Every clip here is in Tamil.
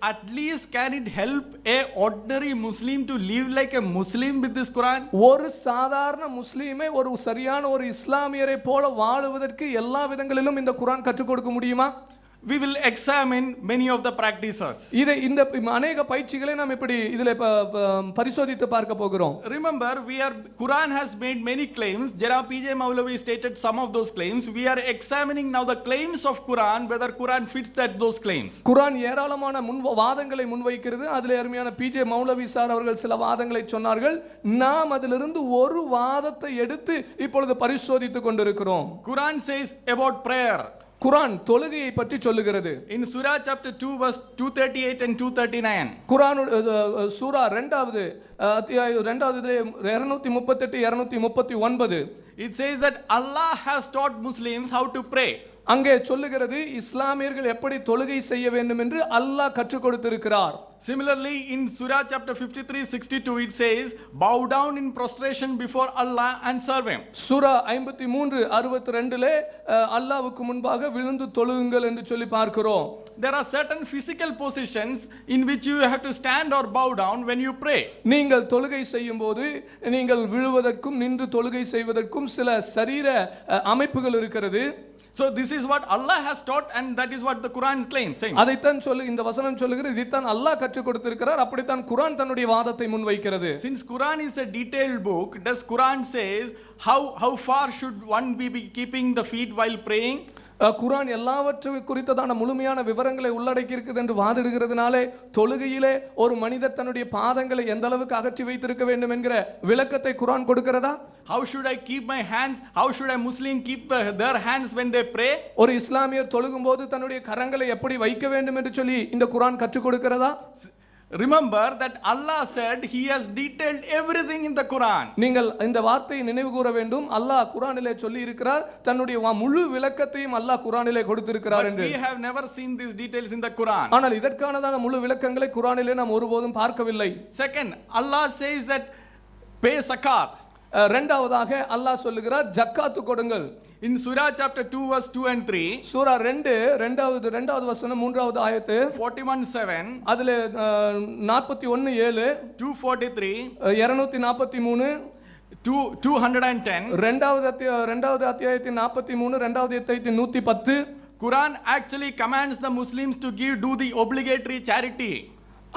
at least can it help a ordinary Muslim to live like a Muslim with this Quran? ஒரு சாதாரண முஸ்லிமே ஒரு சரியான ஒரு இஸ்லாமியரை போல வாழுவதற்கு எல்லா விதங்களிலும் இந்த குர்ஆன் கற்றுக் கொடுக்க முடியுமா? We will examine many of the practices. இதை இந்த அநேக பயிற்சிகளை நாம் இப்படி இதிலே பரிசோதித்து பார்க்க போகிறோம். Remember, Quran has made many claims. Janab PJ Maulavi stated some of those claims. We are examining now the claims of Quran, whether Quran fits those claims. குர்ஆன் ஏராளமான வாதங்களை முன்வைக்கிறது. அதிலே அருமையான PJ மௌலவி சார் அவர்கள் சில வாதங்களை சொன்னார்கள். நாம் அதிலிருந்து ஒரு வாதத்தை எடுத்து இப்பொழுது பரிசோதித்துக் கொண்டிருக்கிறோம். Quran says about prayer. குர்ஆன் தொழுகையை பற்றி சொல்லுகிறது. In Surah chapter 2 verse 238 and 239. குர்ஆன் சூரா 2வது அத்தியாயம் 2வது 238 239. It says that Allah has taught Muslims how to pray. அங்கே சொல்லுகிறது இஸ்லாமியர்கள் எப்படி தொழுகை செய்ய வேண்டும் என்று அல்லாஹ் கற்றுக் கொடுத்திருக்கிறார். Similarly, in Surah chapter 53:62 it says, bow down in prostration before Allah and serve him. சூரா 53:62லே அல்லாஹ்வுக்கு முன்பாக விழுந்து தொழுகுங்கள் என்று சொல்லி பார்க்கிறோம். There are certain physical positions in which you have to stand or bow down when you pray. நீங்கள் தொழுகை செய்யும்போது நீங்கள் விழுவதற்கும் நின்று தொழுகை செய்வதற்கும் சில சரீர அமைப்புகள் இருக்கிறது. So this is what Allah has taught and that is what the Quran claims saying. அதைத்தான் இந்த வசனம் சொல்லுகிறது, இதைத்தான் அல்லாஹ் கற்றுக் கொடுத்திருக்கிறார், அப்படித்தான் குர்ஆன் தன்னுடைய வாதத்தை முன்வைக்கிறது. Since Quran is a detailed book, does Quran says how far should one be keeping the feet while praying? குர்ஆன் எல்லாவற்றையும் குறித்ததான முழுமையான விவரங்களை உள்ளடக்கி இருக்குது என்று வாதிடுகிறதுனாலே தொழுகையிலே ஒரு மனிதர் தன்னுடைய பாதங்களை எந்த அளவுக்கு அகற்றி வைத்திருக்க வேண்டும் என்கிற விளக்கத்தை குர்ஆன் கொடுக்கிறதா? How should I keep my hands? How should a Muslim keep their hands when they pray? ஒரு இஸ்லாமியர் தொழுகும்போது தன்னுடைய கரங்களை எப்படி வைக்க வேண்டும் என்று சொல்லி இந்த குர்ஆன் கற்றுக் கொடுக்கிறதா? Remember that Allah said he has detailed everything in the Quran. நீங்கள் இந்த வார்த்தையை நினைவு கூற வேண்டும். அல்லாஹ் குர்ஆனிலே சொல்லி இருக்கிறார், தன்னுடைய முழு விளக்கத்தையும் அல்லாஹ் குர்ஆனிலே கொடுத்திருக்கிறார் என்று. We have never seen these details in the Quran. ஆனால் இதற்கானதான முழு விளக்கங்களை குர்ஆனிலே நாம் ஒருபோதும் பார்க்கவில்லை. Second, Allah says that pay zakat. இரண்டாவதாக அல்லாஹ் சொல்லுகிறார் ஜக்காத் கொடுங்கள். In Surah chapter 2 verse 2 and 3, சூரா 2வது வசனம் 3வது ஆயத்து 41:7, அதிலே 41:7, 243, 243, 210, இரண்டாவது அத்தியாயத்தின் 43, இரண்டாவது அத்தியாயத்தின் 110. Quran actually commands the Muslims to do the obligatory charity.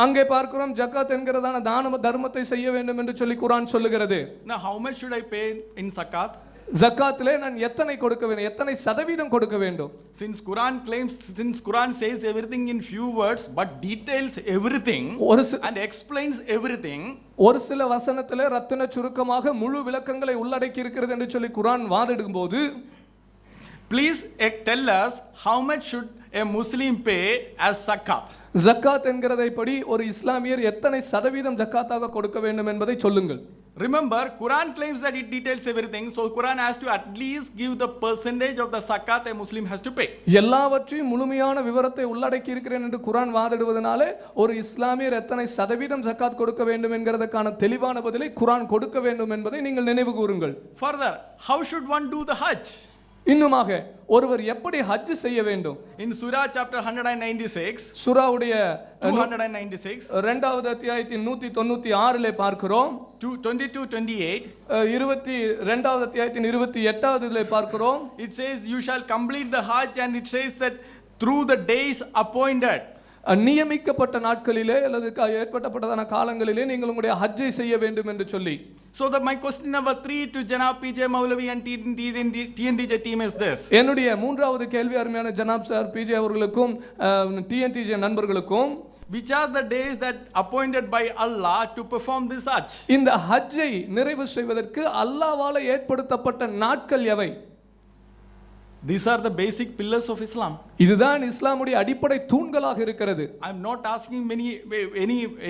அங்கே பார்க்கிறோம் ஜக்காத் என்கிறதான தான தர்மத்தை செய்ய வேண்டும் என்று சொல்லி குர்ஆன் சொல்லுகிறது. Now how much should I pay in zakat? ஜக்காத்திலே நான் எத்தனை கொடுக்க வேண்டும், எத்தனை சதவீதம் கொடுக்க வேண்டும்? Since Quran says everything in few words but details everything and explains everything, ஒரு சில வசனத்திலே ரத்தின சுருக்கமாக முழு விளக்கங்களை உள்ளடக்கி இருக்கிறது என்று சொல்லி குர்ஆன் வாதிடும்போது, please tell us how much should a Muslim pay as zakat? ஜக்காத் என்கிறதை படி ஒரு இஸ்லாமியர் எத்தனை சதவீதம் ஜக்காத்தாக கொடுக்க வேண்டும் என்பதை சொல்லுங்கள். Remember, Quran claims that it details everything, so Quran has to at least give the percentage of the zakat a Muslim has to pay. எல்லாவற்றையும் முழுமையான விவரத்தை உள்ளடக்கி இருக்கிறேன் என்று குர்ஆன் வாதிடுவதனாலே ஒரு இஸ்லாமியர் எத்தனை சதவீதம் ஜக்காத் கொடுக்க வேண்டும் என்கிறதுக்கான தெளிவான பதிலை குர்ஆன் கொடுக்க வேண்டும் என்பதை நீங்கள் நினைவு கூறுங்கள். Further, how should one do the Hajj? இன்னுமாக ஒருவர் எப்படி ஹஜ் செய்ய வேண்டும்? In Surah chapter 196, சூராவுடைய 296, இரண்டாவது அத்தியாயத்தின் 196லே பார்க்கிறோம். 22-28, 22வது அத்தியாயத்தின் 28வதிலே பார்க்கிறோம். It says you shall complete the Hajj, and it says that through the days appointed, நியமிக்கப்பட்ட நாட்களிலே அல்லது ஏற்பட்டப்பட்டதான காலங்களிலே நீங்கள் உங்களுடைய ஹஜ்ஜை செய்ய வேண்டும் என்று சொல்லி. So my question number 3 to Janab PJ Maulavi and TNTJ team is this. என்னுடைய மூன்றாவது கேள்வி அருமையான ஜனாப் சார் PJ அவர்களுக்கும் TNTJ நண்பர்களுக்கும், which are the days that appointed by Allah to perform this Hajj? இந்த ஹஜ்ஜை நிறைவு செய்வதற்கு அல்லாஹ்வால் ஏற்படுத்தப்பட்ட நாட்கள் எவை? These are the basic pillars of Islam. இதுதான் இஸ்லாமுடைய அடிப்படை தூண்களாக இருக்கிறது. I am not asking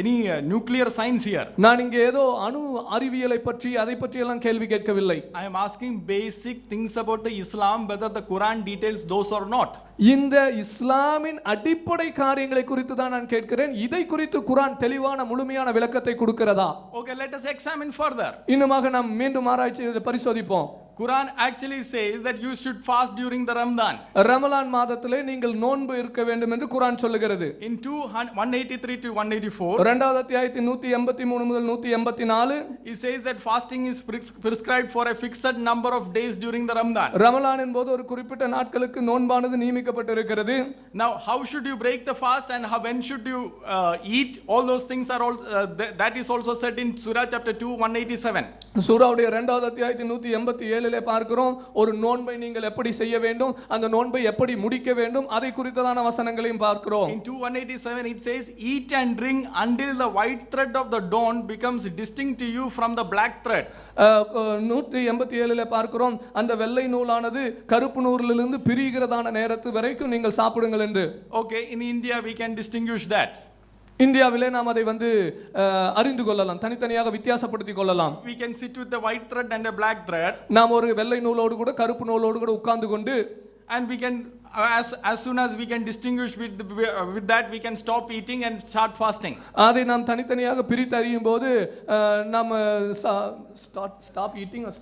any nuclear science here. நான் இங்கே ஏதோ அணு அறிவியலை பற்றி அதை பற்றி எல்லாம் கேள்வி கேட்கவில்லை. I am asking basic things about the Islam, whether the Quran details those or not. இந்த இஸ்லாமின் அடிப்படை காரியங்களை குறித்து தான் நான் கேட்கிறேன். இதை குறித்து குர்ஆன் தெளிவான முழுமையான விளக்கத்தை கொடுக்கிறதா? Okay, let us examine further. இன்னுமாக நாம் மீண்டும் ஆராய்ச்சி பரிசோதிப்போம். Quran actually says that you should fast during the Ramadan. Ramadan மாதத்திலே நீங்கள் நோன்பு இருக்க வேண்டும் என்று குர்ஆன் சொல்லுகிறது. In 183 to 184, இரண்டாவது அத்தியாயத்தின் 183 முதல் 184 it says that fasting is prescribed for a fixed number of days during the Ramadan. ரமலானின் போது ஒரு குறிப்பிட்ட நாட்களுக்கு நோன்பானது நியமிக்கப்பட்டிருக்கிறது. Now, how should you break the fast and when should you eat? All those things are all that is also said in Surah chapter 2, 187. சூராவுடைய இரண்டாவது அத்தியாயத்தின் 187 பார்க்கிறோம் ஒரு நோன்பை நீங்கள் எப்படி செய்ய வேண்டும், அந்த நோன்பை எப்படி முடிக்க வேண்டும், அதை குறித்ததான வசனங்களையும் பார்க்கிறோம். In 2:187 it says, eat and drink until the white thread of the dawn becomes distinct to you from the black thread. 187 பார்க்கிறோம் அந்த வெள்ளை நூலானது கருப்பு நூலிலிருந்து பிரிகிறதான நேரத்து வரைக்கும் நீங்கள் சாப்பிடுங்கள் என்று. Okay, in India we can distinguish that. இந்தியாவிலே நாம் அதை அறிந்து கொள்ளலாம், தனித்தனியாக வித்தியாசப்படுத்திக் கொள்ளலாம். We can sit with the white thread and a black thread. நாம் ஒரு வெள்ளை நூலோடு கூட கருப்பு நூலோடு கூட உட்கார்ந்து கொண்டு and we can as soon as we can distinguish with that we can stop eating and start fasting. அதை நாம் தனித்தனியாக பிரித்து அறியும் போது நாம் stop eating or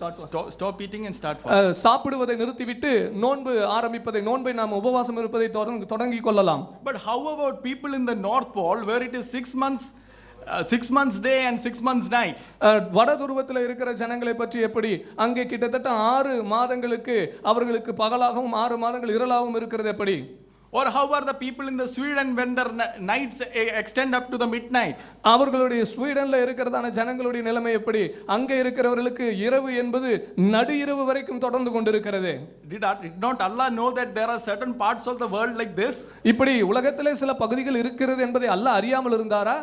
stop eating and start fasting. சாப்பிடுவதை நிறுத்திவிட்டு நோன்பை நாம் உபவாசம் இருப்பதை தொடங்கிக் கொள்ளலாம். But how about people in the North Pole where it is 6 months day and 6 months night? வட துருவத்தில் இருக்கிற ஜனங்களை பற்றி எப்படி? அங்கே கிட்டத்தட்ட 6 மாதங்களுக்கு அவர்களுக்கு பகலாகவும் 6 மாதங்கள் இரலாகவும் இருக்கிறது எப்படி? Or how are the people in the Sweden when their nights extend up to the midnight? அவர்களுடைய ஸ்வீடன்ல இருக்கிறதான ஜனங்களுடைய நிலைமை எப்படி? அங்கே இருக்கிறவர்களுக்கு இரவு என்பது நடு இரவு வரைக்கும் தொடர்ந்து கொண்டிருக்கிறது. Did not Allah know that there are certain parts of the world like this? இப்படி உலகத்திலே சில பகுதிகள் இருக்கிறது என்பதை அல்லாஹ் அறியாமல் இருந்தாரா?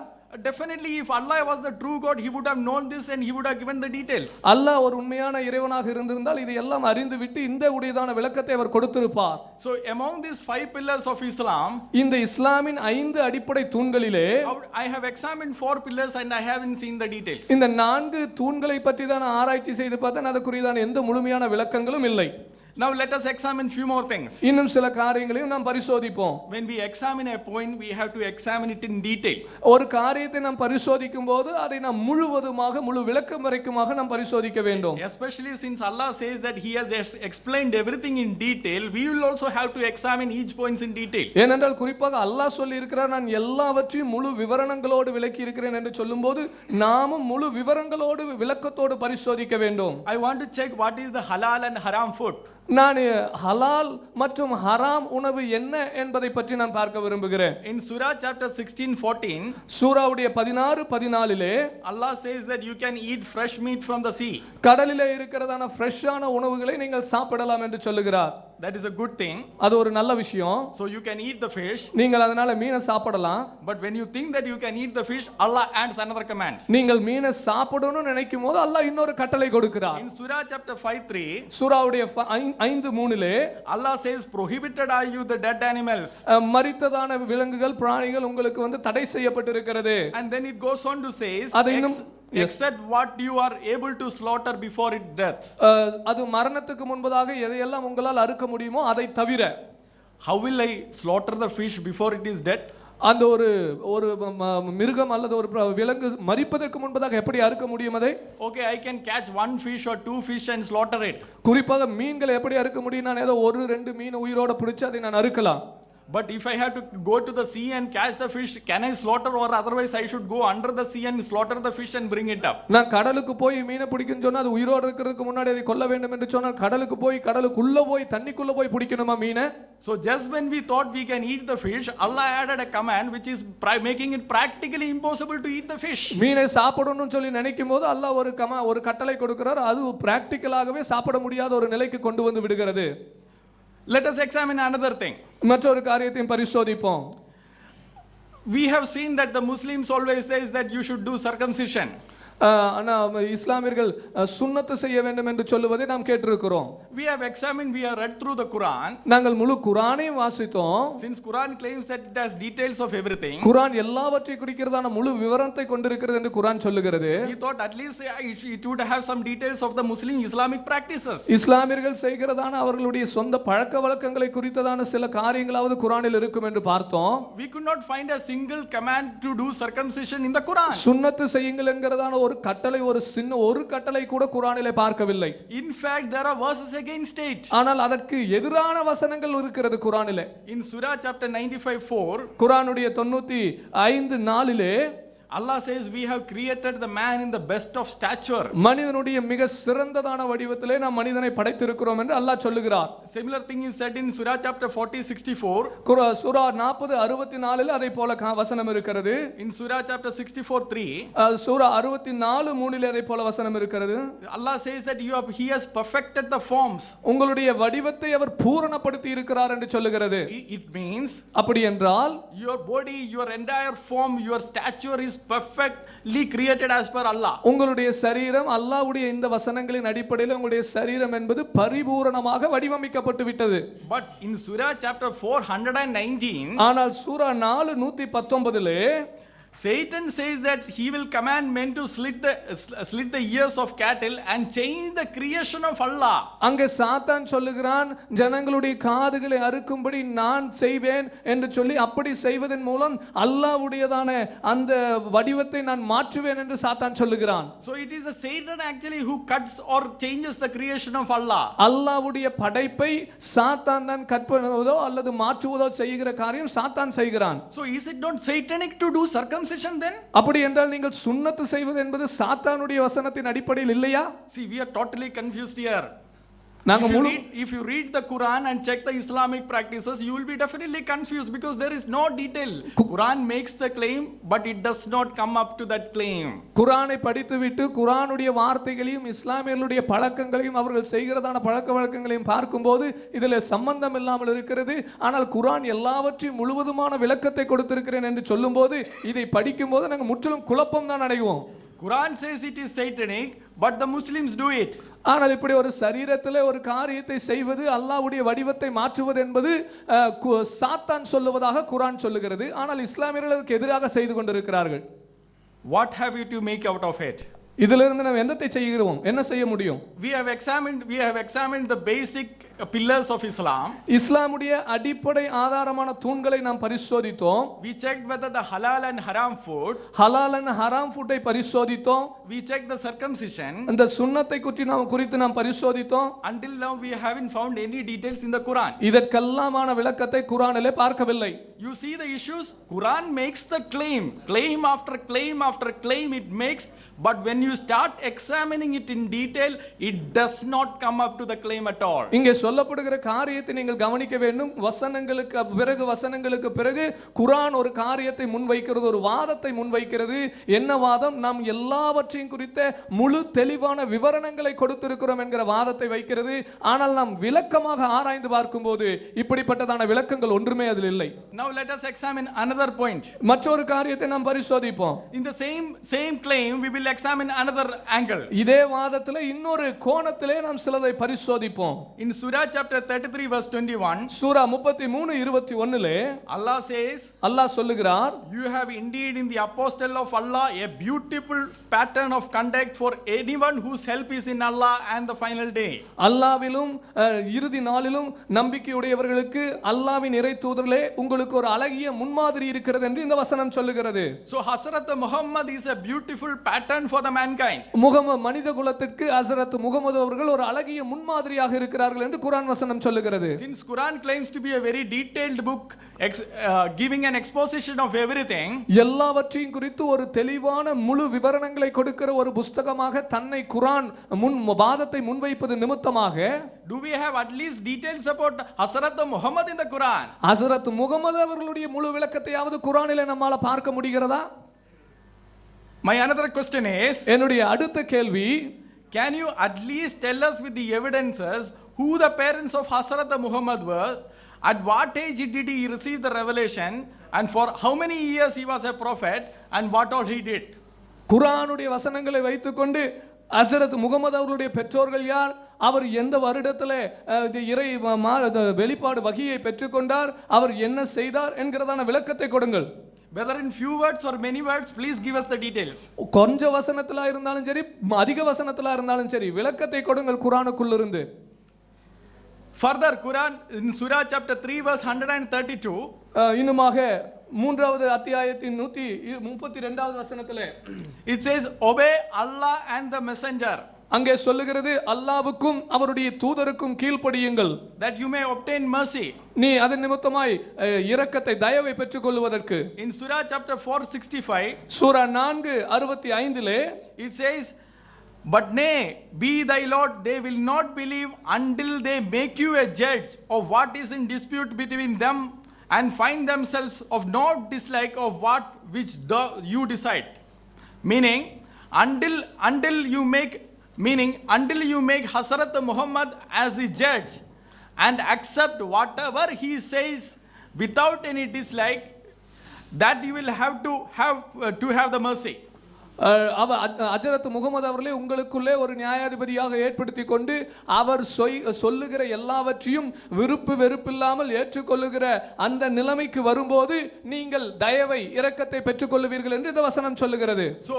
Definitely, if Allah was the true God, he would have known this and he would have given the details. அல்லாஹ் ஒரு உண்மையான இறைவனாக இருந்திருந்தால் இது எல்லாம் அறிந்துவிட்டு இந்த உடையதான விளக்கத்தை அவர் கொடுத்திருப்பார். So among these 5 pillars of Islam, இந்த இஸ்லாமின் 5 அடிப்படை தூண்களிலே I have examined 4 pillars and I haven't seen the details. இந்த 4 தூண்களை பற்றி தான் ஆராய்ச்சி செய்து பார்த்தேன், அதுக்குரியதான எந்த முழுமையான விளக்கங்களும் இல்லை. Now let us examine few more things. இன்னும் சில காரியங்களையும் நாம் பரிசோதிப்போம். When we examine a point, we have to examine it in detail. ஒரு காரியத்தை நாம் பரிசோதிக்கும் போது அதை நாம் முழுவதுமாக முழு விளக்கம் வரைக்குமாக நாம் பரிசோதிக்க வேண்டும். Especially since Allah says that he has explained everything in detail, we will also have to examine each points in detail. ஏனென்றால் குறிப்பாக அல்லாஹ் சொல்லி இருக்கிறார் நான் எல்லாவற்றையும் முழு விவரணங்களோடு விளக்கி இருக்கிறேன் என்று சொல்லும்போது நாமும் முழு விவரங்களோடு விளக்கத்தோடு பரிசோதிக்க வேண்டும். I want to check what is the halal and haram food. நான் ஹலால் மற்றும் ஹராம் உணவு என்ன என்பதை பற்றி நான் பார்க்க விரும்புகிறேன். In Surah chapter 16:14, சூராவுடைய 16:14 Allah says that you can eat fresh meat from the sea. கடலிலே இருக்கிறதான ஃப்ரெஷ்ஷான உணவுகளை நீங்கள் சாப்பிடலாம் என்று சொல்லுகிறார். That is a good thing. அது ஒரு நல்ல விஷயம். So you can eat the fish. நீங்கள் அதனால மீனை சாப்பிடலாம். But when you think that you can eat the fish, Allah adds another command. நீங்கள் மீனை சாப்பிடணும்னு நினைக்கும் போது அல்லாஹ் இன்னொரு கட்டளை கொடுக்கிறார். In Surah chapter 5:3, சூராவுடைய 5:3 Allah says prohibited are you the dead animals. மரித்ததான விலங்குகள் பிராணிகள் உங்களுக்கு தடை செய்யப்பட்டிருக்கிறது. And then it goes on to say except what you are able to slaughter before its death. அது மரணத்துக்கு முன்பதாக எதையெல்லாம் உங்களால் அறுக்க முடியுமோ அதை தவிர. How will I slaughter the fish before it is dead? அந்த ஒரு மிருகம் அல்லது ஒரு விலங்கு மரிப்பதற்கு முன்பதாக எப்படி அறுக்க முடியும் அதை? Okay, I can catch 1 fish or 2 fish and slaughter it. குறிப்பாக மீன்களை எப்படி அறுக்க முடியும்? நான் ஏதோ 1-2 மீன் உயிரோட பிடிச்சு அதை நான் அறுக்கலாம். But if I have to go to the sea and catch the fish, can I slaughter, or otherwise I should go under the sea and slaughter the fish and bring it up? நான் கடலுக்கு போய் மீனை பிடிக்கணும் சொன்னா அது உயிரோட இருக்கிறதுக்கு முன்னாடி அதை கொல்ல வேண்டும் என்று சொன்னால் கடலுக்குள்ள போய் தண்ணிக்குள்ள போய் பிடிக்கணுமா மீனை? So just when we thought we can eat the fish, Allah added a command which is making it practically impossible to eat the fish. மீனை சாப்பிடணும்னு சொல்லி நினைக்கும் போது அல்லாஹ் ஒரு கட்டளை கொடுக்கிறார், அது பிராக்டிகலாகவே சாப்பிட முடியாத ஒரு நிலைக்கு கொண்டு வந்து விடுகிறது. Let us examine another thing. மற்றொரு காரியத்தையும் பரிசோதிப்போம். We have seen that the Muslims always says that you should do circumcision. இஸ்லாமியர்கள் சுன்னத்து செய்ய வேண்டும் என்று சொல்லுவதை நாம் கேட்டிருக்கிறோம். We have examined, we have read through the Quran. நாங்கள் முழு குர்ஆனையும் வாசித்தோம். Since Quran claims that it has details of everything, குர்ஆன் எல்லாவற்றையும் குறிக்கிறதான முழு விவரத்தை கொண்டிருக்கிறது என்று குர்ஆன் சொல்லுகிறது. We thought at least it would have some details of the Muslim Islamic practices. இஸ்லாமியர்கள் செய்கிறதான அவர்களுடைய சொந்த பழக்கவழக்கங்களை குறித்ததான சில காரியங்களாவது குர்ஆனில் இருக்கும் என்று பார்த்தோம். We could not find a single command to do circumcision in the Quran. சுன்னத்து செய்யுங்கள் என்கிறதான ஒரு கட்டளை, ஒரு சின்ன ஒரு கட்டளை கூட குர்ஆனிலே பார்க்கவில்லை. In fact, there are verses against it. ஆனால் அதற்கு எதிரான வசனங்கள் இருக்கிறது குர்ஆனிலே. In Surah chapter 95:4, குர்ஆனுடைய 95:4 Allah says, we have created the man in the best of stature. மனிதனுடைய மிக சிறந்ததான வடிவத்திலே நாம் மனிதனை படைத்திருக்கிறோம் என்று அல்லாஹ் சொல்லுகிறார். Similar thing is said in Surah chapter 40:64. சூரா 40:64 அதே போல வசனம் இருக்கிறது. In Surah chapter 64:3, சூரா 64:3 அதே போல வசனம் இருக்கிறது. Allah says that he has perfected the forms. உங்களுடைய வடிவத்தை அவர் பூரணப்படுத்தி இருக்கிறார் என்று சொல்லுகிறது. It means அப்படி என்றால் your body, your entire form, your stature is perfectly created as per Allah. உங்களுடைய சரீரம் அல்லாஹ்வுடைய இந்த வசனங்களின் அடிப்படையில் உங்களுடைய சரீரம் என்பது பரிபூரணமாக வடிவமைக்கப்பட்டு விட்டது. But in Surah chapter 419, ஆனால் சூரா 4:119 Satan says that he will command men to slit the ears of cattle and change the creation of Allah. அங்கே சாத்தான் சொல்லுகிறான், ஜனங்களுடைய காதுகளை அறுக்கும்படி நான் செய்வேன் என்று சொல்லி, அப்படி செய்வதன் மூலம் அல்லாஹ்வுடையதான அந்த வடிவத்தை நான் மாற்றுவேன் என்று சாத்தான் சொல்லுகிறான். So it is the Satan actually who cuts or changes the creation of Allah. அல்லாஹ்வுடைய படைப்பை சாத்தான் தான் கட் பண்ணுவதோ அல்லது மாற்றுவதோ செய்கிற காரியம் சாத்தான் செய்கிறான். So is it not satanic to do circumcision then? அப்படி என்றால் நீங்கள் சுன்னத்து செய்வது என்பது சாத்தானுடைய வசனத்தின் அடிப்படையில் இல்லையா? See, we are totally confused here. நாங்க If you read the Quran and check the Islamic practices, you will be definitely confused because there is no detail. Quran makes the claim, but it does not come up to that claim. குர்ஆனை படித்துவிட்டு குர்ஆனுடைய வார்த்தைகளையும் இஸ்லாமியர்களுடைய பழக்கங்களையும் அவர்கள் செய்கிறதான பழக்க வழக்கங்களையும் பார்க்கும்போது இதில் சம்பந்தம் இல்லாமல் இருக்கிறது. ஆனால் குர்ஆன் எல்லாவற்றையும் முழுவதுமான விளக்கத்தை கொடுத்திருக்கிறேன் என்று சொல்லும்போது இதை படிக்கும்போது நாங்கள் முற்றிலும் குழப்பம் தான் அடைவோம். Quran says it is satanic, but the Muslims do it. ஆனால் இப்படி ஒரு சரீரத்திலே ஒரு காரியத்தை செய்வது, அல்லாஹ்வுடைய வடிவத்தை மாற்றுவது என்பது சாத்தான் சொல்லுவதாக குர்ஆன் சொல்லுகிறது. ஆனால் இஸ்லாமியர்கள் அதுக்கு எதிராக செய்து கொண்டிருக்கிறார்கள். What have you to make out of it? இதிலிருந்து நாம் என்னத்தை செய்கிறோம், என்ன செய்ய முடியும்? We have examined the basic pillars of Islam. இஸ்லாமுடைய அடிப்படை ஆதாரமான தூண்களை நாம் பரிசோதித்தோம். We checked whether the halal and haram food, ஹலால் and ஹராம் ஃபுட்டை பரிசோதித்தோம். we checked the circumcision. அந்த சுன்னத்தை குறித்து நாம் பரிசோதித்தோம். Until now we haven't found any details in the Quran. இதற்கெல்லாமான விளக்கத்தை குர்ஆனிலே பார்க்கவில்லை. You see the issues? Quran makes the claim after claim it makes, but when you start examining it in detail, it does not come up to the claim at all. இங்கே சொல்லப்படுகிற காரியத்தை நீங்கள் கவனிக்க வேண்டும். வசனங்களுக்கு பிறகு குர்ஆன் ஒரு காரியத்தை முன்வைக்கிறது, ஒரு வாதத்தை முன்வைக்கிறது. என்ன வாதம்? நாம் எல்லாவற்றையும் குறித்த முழு தெளிவான விவரணங்களை கொடுத்திருக்கிறோம் என்கிற வாதத்தை வைக்கிறது. ஆனால் நாம் விளக்கமாக ஆராய்ந்து பார்க்கும்போது இப்படிப்பட்டதான விளக்கங்கள் ஒன்றுமே அதில் இல்லை. Now let us examine another point. மற்றொரு காரியத்தை நாம் பரிசோதிப்போம். In the same claim we will examine another angle. இதே வாதத்திலே இன்னொரு கோணத்திலே நாம் சிலதை பரிசோதிப்போம். In Surah chapter 33 verse 21, Sura 33:21 Allah says, அல்லாஹ் சொல்லுகிறார், you have indeed in the apostle of Allah a beautiful pattern of conduct for anyone whose help is in Allah and the final day. அல்லாஹ்விலும் இறுதி நாளிலும் நம்பிக்கையுடையவர்களுக்கு அல்லாஹ்வின் இறை தூதர்களே உங்களுக்கு ஒரு அழகிய முன்மாதிரி இருக்கிறது என்று இந்த வசனம் சொல்லுகிறது. So Hazrat Muhammad is a beautiful pattern for the mankind. மனித குலத்திற்கு ஹஸ்ரத் முகமது அவர்கள் ஒரு அழகிய முன்மாதிரியாக இருக்கிறார்கள் என்று குர்ஆன் வசனம் சொல்லுகிறது. Since Quran claims to be a very detailed book giving an exposition of everything, எல்லாவற்றையும் குறித்து ஒரு தெளிவான முழு விவரணங்களை கொடுக்கிற ஒரு புத்தகமாக தன்னை குர்ஆன் வாதத்தை முன்வைப்பது நிமித்தமாக, do we have at least details about Hazrat Muhammad in the Quran? Hazrat Mohammed அவர்களுடைய முழு விளக்கத்தையாவது குர்ஆனிலே நம்மால பார்க்க முடிகிறதா? My another question is, என்னுடைய அடுத்த கேள்வி, can you at least tell us with the evidences who the parents of Hazrat Muhammad were, at what age did he receive the revelation, and for how many years he was a prophet, and what all he did? குர்ஆனுடைய வசனங்களை வைத்துக்கொண்டு ஹஸ்ரத் முகமது அவர்களுடைய பெற்றோர்கள் யார், அவர் எந்த வருடத்திலே இறை வெளிப்பாடு வகியை பெற்றுக்கொண்டார், அவர் என்ன செய்தார் என்கிறதான விளக்கத்தை கொடுங்கள். Whether in few words or many words, please give us the details. கொஞ்ச வசனத்திலா இருந்தாலும் சரி, அதிக வசனத்திலா இருந்தாலும் சரி, விளக்கத்தை கொடுங்கள் குர்ஆனுக்குள்ள இருந்து. Further, Quran in Surah chapter 3 verse 132, இன்னுமாக மூன்றாவது அத்தியாயத்தின் 132வது வசனத்திலே it says, obey Allah and the messenger, அங்கே சொல்லுகிறது, அல்லாவுக்கும் அவருடைய தூதருக்கும் கீழ்ப்படியுங்கள், that you may obtain mercy. நீ அதன் நிமித்தமாய் இரக்கத்தை தயவை பெற்றுக் கொள்வதற்கு. In Surah chapter 465, Sura 4:65 it says, but nay, be thy Lord, they will not believe until they make you a judge of what is in dispute between them and find themselves of not dislike of what which you decide. Meaning, until you make Hazrat Muhammad as the judge and accept whatever he says without any dislike, that you will have to have the mercy. ஹஜரத் முகமது அவர்களே உங்களுக்குள்ளே ஒரு நியாயாதிபதியாக ஏற்படுத்தி கொண்டு அவர் சொல்லுகிற எல்லாவற்றையும் விருப்பு வெறுப்பில்லாமல் ஏற்றுக்கொள்ளுகிற அந்த நிலைமைக்கு வரும்போது நீங்கள் தயவை இரக்கத்தை பெற்றுக்கொள்ளுவீர்கள் என்று இந்த வசனம் சொல்லுகிறது. So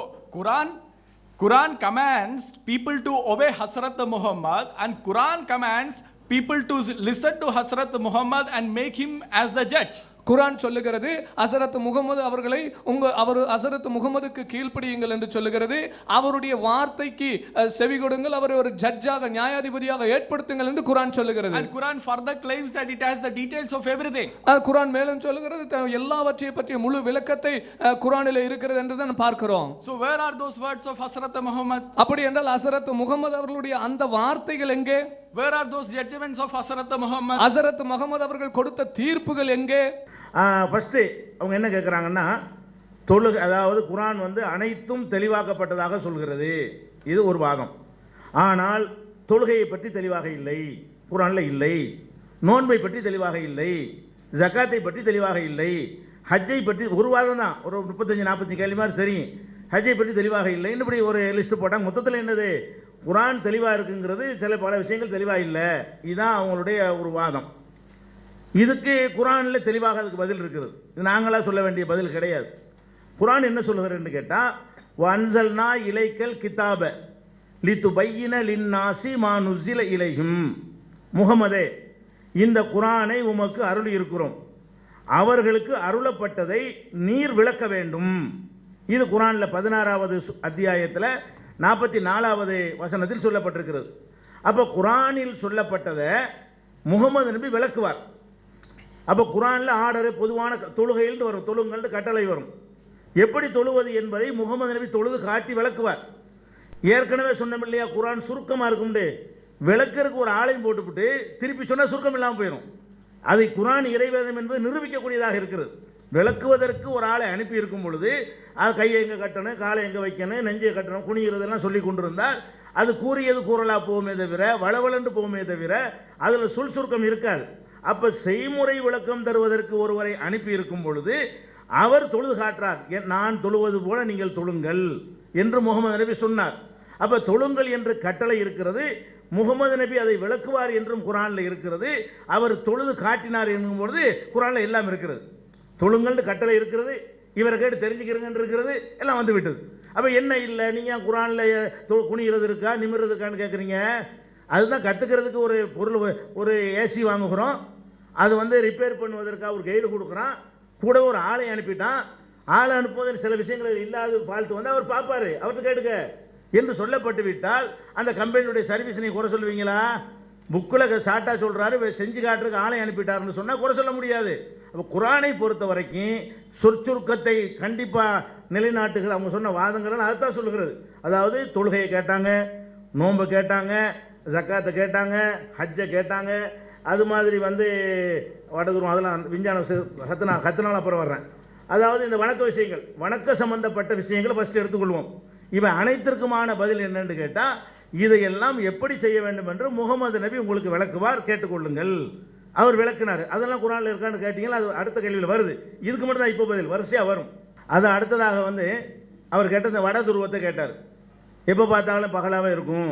Quran commands people to obey Hazrat Muhammad, and Quran commands people to listen to Hazrat Muhammad and make him as the judge. குர்ஆன் சொல்லுகிறது ஹஸரத் முகமது அவர்களை அவர் ஹஸரத் முகமதுக்கு கீழ்ப்படியுங்கள் என்று சொல்லுகிறது. அவருடைய வார்த்தைக்கு செவி கொடுங்கள், அவரை ஒரு ஜட்ஜாக நியாயாதிபதியாக ஏற்படுத்துங்கள் என்று குர்ஆன் சொல்லுகிறது. And Quran further claims that it has the details of everything. குர்ஆன் மேலும் சொல்லுகிறது எல்லாவற்றை பற்றிய முழு விளக்கத்தை குர்ஆனிலே இருக்கிறது என்று தான் பார்க்கிறோம். So where are those words of Hazrat Muhammad? அப்படி என்றால் ஹஸரத் முகமது அவர்களுடைய அந்த வார்த்தைகள் எங்கே? Where are those judgments of Hazrat Muhammad? ஹஸரத் முகமது அவர்கள் கொடுத்த தீர்ப்புகள் எங்கே? ஃபஸ்ட்டு அவங்க என்ன கேட்குறாங்கன்னா, அதாவது குர்ஆன் அனைத்தும் தெளிவாக்கப்பட்டதாக சொல்கிறது, இது ஒரு பாகம். ஆனால் தொழுகையை பற்றி தெளிவாக இல்லை, குர்ஆனில் இல்லை. நோன்பை பற்றி தெளிவாக இல்லை, ஜக்காத்தை பற்றி தெளிவாக இல்லை, ஹஜ்ஜை பற்றி ஒரு வாதம் தான், ஒரு 35-40 கேள்வி மாதிரி தெரியும். ஹஜ்ஜை பற்றி தெளிவாக இல்லை, இப்படி ஒரு லிஸ்ட்டு போட்டாங்க. மொத்தத்தில் என்னது, குர்ஆன் தெளிவாக இருக்குங்கிறது, சில பல விஷயங்கள் தெளிவாக இல்லை. இதுதான் அவங்களுடைய ஒரு வாதம். இதுக்கு குர்ஆனில் தெளிவாக அதுக்கு பதில் இருக்குது. இது நாங்களாக சொல்ல வேண்டிய பதில் கிடையாது. குர்ஆன் என்ன சொல்லுகிறன்னு கேட்டால், வன்சல்னா இலைக்கல் கிதாப லித்துபையின லின்னாசி மா நுஸில இலைஹிம். முகமதே, இந்த குர்ஆனை உமக்கு அருளி இருக்கிறோம், அவர்களுக்கு அருளப்பட்டதை நீர் விளக்க வேண்டும். இது குர்ஆனில் 16வது அத்தியாயத்தில் 44வது வசனத்தில் சொல்லப்பட்டிருக்கிறது. அப்போ குர்ஆனில் சொல்லப்பட்டதை முகமது நபி விளக்குவார். அப்போ குர்ஆனில் ஆர்டரு பொதுவான தொழுகையில் வரும், தொழுங்கள் கட்டளை வரும். எப்படி தொழுவது என்பதை முகமது நபி தொழுது காட்டி விளக்குவார். ஏற்கனவே சொன்னோம் இல்லையா, குர்ஆன் சுருக்கமாக இருக்கும்ண்டு விளக்கறதுக்கு ஒரு ஆளையும் போட்டுவிட்டு திருப்பி சொன்னால் சுருக்கம் இல்லாமல் போயிடும். அதை குர்ஆன் இறைவேதம் என்பது நிரூபிக்கக்கூடியதாக இருக்கிறது. விளக்குவதற்கு ஒரு ஆளை அனுப்பி இருக்கும் பொழுது அது கையை எங்கே கட்டணும், காலை எங்கே வைக்கணும், நெஞ்சை கட்டணும், குனிகிறதெல்லாம் சொல்லி கொண்டிருந்தால் அது கூறியது கூறலாக போகுமே தவிர வளவளன்று போகுமே தவிர அதில் சுருக்கம் இருக்காது. அப்போ செய்முறை விளக்கம் தருவதற்கு ஒருவரை அனுப்பி இருக்கும் பொழுது அவர் தொழுது காட்டுறார், நான் தொழுவது போல நீங்கள் தொழுங்கள் என்று முகமது நபி சொன்னார். அப்போ தொழுங்கள் என்று கட்டளை இருக்கிறது, முகமது நபி அதை விளக்குவார் என்றும் குர்ஆனில் இருக்கிறது. அவர் தொழுது காட்டினார் என்னும் பொழுது குர்ஆனில் எல்லாம் இருக்கிறது. தொழுங்கள்னு கட்டளை இருக்கிறது, இவரை கேட்டு தெரிஞ்சுக்கிறங்கன்னு இருக்கிறது, எல்லாம் வந்து விட்டது. அப்போ என்ன இல்லை, நீங்கள் குர்ஆனில் குனிகிறது இருக்கா நிமிர்றது இருக்கான்னு கேட்குறீங்க. அதுதான் கற்றுக்கிறதுக்கு ஒரு பொருள், ஒரு ஏசி வாங்குகிறோம், அது ரிப்பேர் பண்ணுவதற்காக ஒரு கைடு கொடுக்குறான், கூட ஒரு ஆளை அனுப்பிட்டான். ஆளை அனுப்புவதில் சில விஷயங்கள் இல்லாத ஃபால்ட்டு அவர் பார்ப்பார், அவர்கிட்ட கேட்டுக்க என்று சொல்லப்பட்டு விட்டால் அந்த கம்பெனியுடைய சர்வீஸ் நீ குறை சொல்லுவீங்களா? புக்கில் ஷார்ட்டாக சொல்கிறாரு, செஞ்சு காட்டுறதுக்கு ஆளை அனுப்பிட்டாருன்னு சொன்னால் குறை சொல்ல முடியாது. அப்போ குர்ஆனை பொறுத்த வரைக்கும் சொற்சுருக்கத்தை கண்டிப்பாக நிலைநாட்டுகள் அவங்க சொன்ன வாதங்கள் அதுதான் சொல்லுகிறது. அதாவது தொழுகையை கேட்டாங்க, நோன்பை கேட்டாங்க, ஜக்காத்தை கேட்டாங்க, ஹஜ்ஜை கேட்டாங்க. அது மாதிரி வடதுரும் அதெல்லாம் விஞ்ஞான கத்துனால அப்புறம் வர்றேன். அதாவது இந்த வணக்க விஷயங்கள், வணக்க சம்பந்தப்பட்ட விஷயங்களை ஃபஸ்ட்டு எடுத்துக்கொள்வோம். இவன் அனைத்திற்குமான பதில் என்னன்னு கேட்டால், இதையெல்லாம் எப்படி செய்ய வேண்டும் என்று முகமது நபி உங்களுக்கு விளக்குவார், கேட்டுக்கொள்ளுங்கள். அவர் விளக்குனார். அதெல்லாம் குர்ஆனில் இருக்கான்னு கேட்டிங்கன்னா அது அடுத்த கேள்வியில் வருது. இதுக்கு மட்டும் தான் இப்போ பதில் வரிசையாக வரும். அது அடுத்ததாக அவர் கேட்ட இந்த வட துருவத்தை கேட்டார். எப்போ பார்த்தாலும் பகலாகவே இருக்கும்,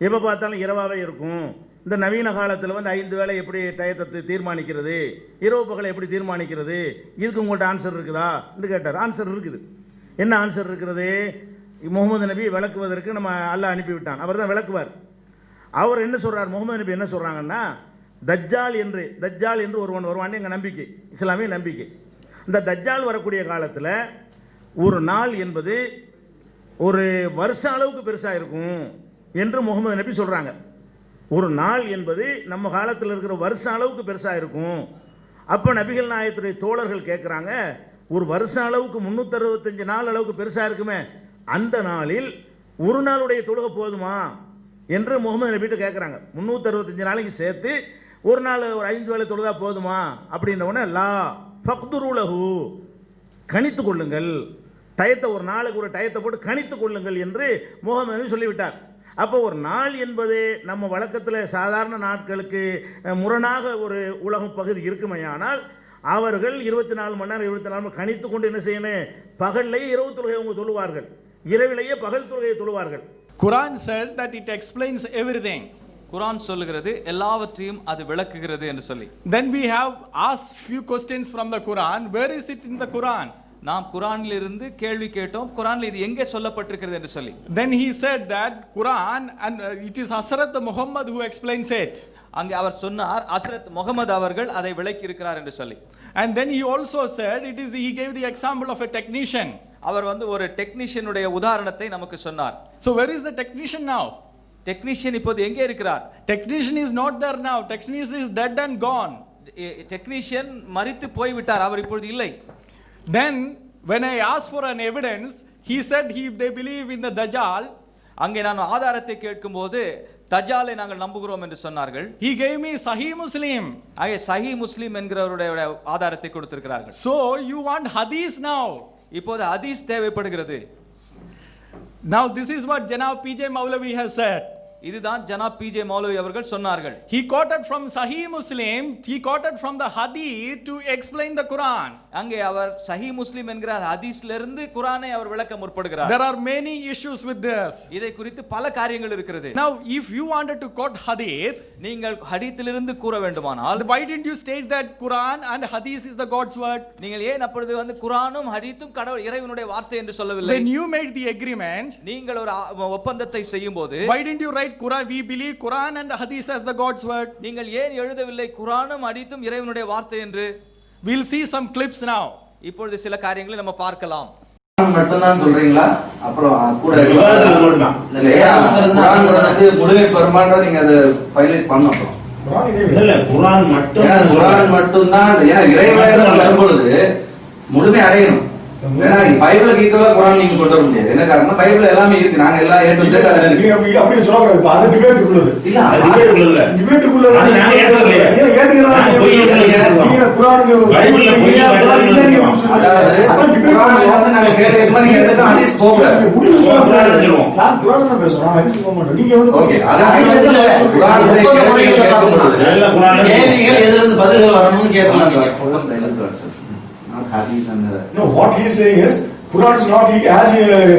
எப்போ பார்த்தாலும் இரவாகவே இருக்கும். இந்த நவீன காலத்தில் 5 வேளை எப்படி டயத்தை தீர்மானிக்கிறது, இரவு பகலை எப்படி தீர்மானிக்கிறது, இதுக்கு உங்கள்கிட்ட ஆன்சர் இருக்குதா என்று கேட்டார். ஆன்சர் இருக்குது. என்ன ஆன்சர் இருக்கிறது? முகமது நபி விளக்குவதற்கு நம்ம அல்லாஹ் அனுப்பிவிட்டான், அவர் தான் விளக்குவார். அவர் என்ன சொல்கிறார், முகமது நபி என்ன சொல்கிறாங்கன்னா, தஜ்ஜால் என்று ஒருவன் வருவான்னு எங்கள் நம்பிக்கை, இஸ்லாமிய நம்பிக்கை. இந்த தஜ்ஜால் வரக்கூடிய காலத்தில் ஒரு நாள் என்பது ஒரு வருஷ அளவுக்கு பெருசாக இருக்கும் என்று முகமது நபி சொல்கிறாங்க. ஒரு நாள் என்பது நம்ம காலத்தில் இருக்கிற வருஷ அளவுக்கு பெருசாக இருக்கும். அப்போ நபிகள் நாயகத்துடைய தோழர்கள் கேட்குறாங்க, ஒரு வருஷ அளவுக்கு 365 நாள் அளவுக்கு பெருசாக இருக்குமே, அந்த நாளில் ஒரு நாளுடைய தொழுகை போதுமா என்று முகமது நபிட்டு கேட்குறாங்க. 365 நாளைக்கு சேர்த்து ஒரு நாள் ஒரு 5 வேளை தொழுதா போதுமா அப்படின்ற உடனே லா ஃபக்துருலஹு, கணித்து கொள்ளுங்கள், டயத்தை ஒரு நாளுக்கு ஒரு டயத்தை போட்டு கணித்து கொள்ளுங்கள் என்று முகமது நபி சொல்லிவிட்டார். அப்போ ஒரு நாள் என்பது நம்ம வழக்கத்தில் சாதாரண நாட்களுக்கு முரணாக ஒரு உலகம் பகுதி இருக்குமையானால் அவர்கள் 24 மணி நேரம் 24 மணி நேரம் கணித்து கொண்டு என்ன செய்யணும், பகல்லையே இரவு தொழுகை அவங்க தொழுவார்கள், இரவிலேயே பகல் தொழுகையை தொழுவார்கள். Quran said that it explains everything. குர்ஆன் சொல்லுகிறது எல்லாவற்றையும் அது விளக்குகிறது என்று சொல்லி. Then we have asked few questions from the Quran. Where is it in the Quran? நாம் குர்ஆனில் இருந்து கேள்வி கேட்டோம், குர்ஆனில் இது எங்கே சொல்லப்பட்டிருக்கிறது என்று சொல்லி. Then he said that Quran and it is Hazrat Muhammad who explains it. அங்கே அவர் சொன்னார் ஹஸ்ரத் முகமது அவர்கள் அதை விளக்கி இருக்கிறார் என்று சொல்லி. And then he also said he gave the example of a technician. அவர் ஒரு டெக்னீஷியனுடைய உதாரணத்தை நமக்கு சொன்னார். So where is the technician now? Technician இப்போது எங்கே இருக்கிறார்? Technician is not there now. Technician is dead and gone. Technician மரித்து போய் விட்டார், அவர் இப்பொழுது இல்லை. Then when I asked for an evidence, he said if they believe in the Dajjal, அங்கே நான் ஆதாரத்தை கேட்கும்போது தஜ்ஜாலை நாங்கள் நம்புகிறோம் என்று சொன்னார்கள். he gave me Sahih Muslim. ஆக சஹீஹ் முஸ்லிம் என்கிறவருடைய ஆதாரத்தை கொடுத்திருக்கிறார்கள். So you want hadith now? இப்போது ஹதீஸ் தேவைப்படுகிறது. Now this is what Janab PJ Maulavi has said. இதுதான் ஜனாப் PJ மௌலவி அவர்கள் சொன்னார்கள். He quoted from Sahih Muslim, he quoted from the Hadith to explain the Quran. அங்கே அவர் சஹீஹ் முஸ்லிம் என்கிற ஹதீஸ்ல இருந்து குர்ஆனை அவர் விளக்க முற்படுகிறார். There are many issues with this. இதை குறித்து பல காரியங்கள் இருக்கிறது. Now if you wanted to quote Hadith, நீங்கள் ஹதீஸிலிருந்து கூற வேண்டுமானால் why didn't you state that Quran and Hadith is the God's word? நீங்கள் ஏன் அப்பொழுது குர்ஆனும் ஹதீஸும் கடவுள் இறைவனுடைய வார்த்தை என்று சொல்லவில்லை? When you made the agreement, நீங்கள் ஒரு ஒப்பந்தத்தை செய்யும்போது why didn't you write Quran? We believe Quran and Hadith as the God's word. நீங்கள் ஏன் எழுதவில்லை குர்ஆனும் ஹதீஸும் இறைவனுடைய வார்த்தை என்று? We'll see some clips now. இப்பொழுது சில காரியங்களை நம்ம பார்க்கலாம். மட்டும் தான் சொல்றீங்களா? அப்புறம் கூட விவாதத்துல மட்டும்தான். குர்ஆன் வந்து முழுமை பெறுமான்ற நீங்க அதை ஃபைனலைஸ் பண்ணணும். இல்ல குர்ஆன் மட்டும், குர்ஆன் மட்டும் தான். ஏன்னா இறைவேதம் வரும்பொழுது முழுமை அடையணும். ஏன்னா பைபிள் கீத்தல குர்ஆன் நீங்க கொண்டு வர முடியாது. என்ன காரணம்? பைபிள் எல்லாமே இருக்கு. நாங்க எல்லாம் A to Z அதுல இருக்கு. நீங்க அப்படி சொல்ல கூடாது. அது டிபேட் உள்ளது. இல்ல டிபேட் உள்ளது. டிபேட் உள்ளது. அது நான் ஏத்துக்கலையே. ஏன் ஏத்துக்கலாம்? நீங்க குர்ஆனுக்கு பைபிள்ல போய் அதாவது குர்ஆன் வந்து நாங்க கேட்க மாதிரி எதுக்கு ஹதீஸ் போகல. முடிவு சொல்றோம். நான் குர்ஆன் தான் பேசுறேன். ஹதீஸ் போக மாட்டோம். நீங்க வந்து ஓகே. அதான் குர்ஆன் கேட்கும்போது எல்லா குர்ஆன்ல கேள்விகள் எதுல இருந்து பதில்கள் வரணும்னு கேட்கலாம். Not hadith and no, what he is saying is Quran is not as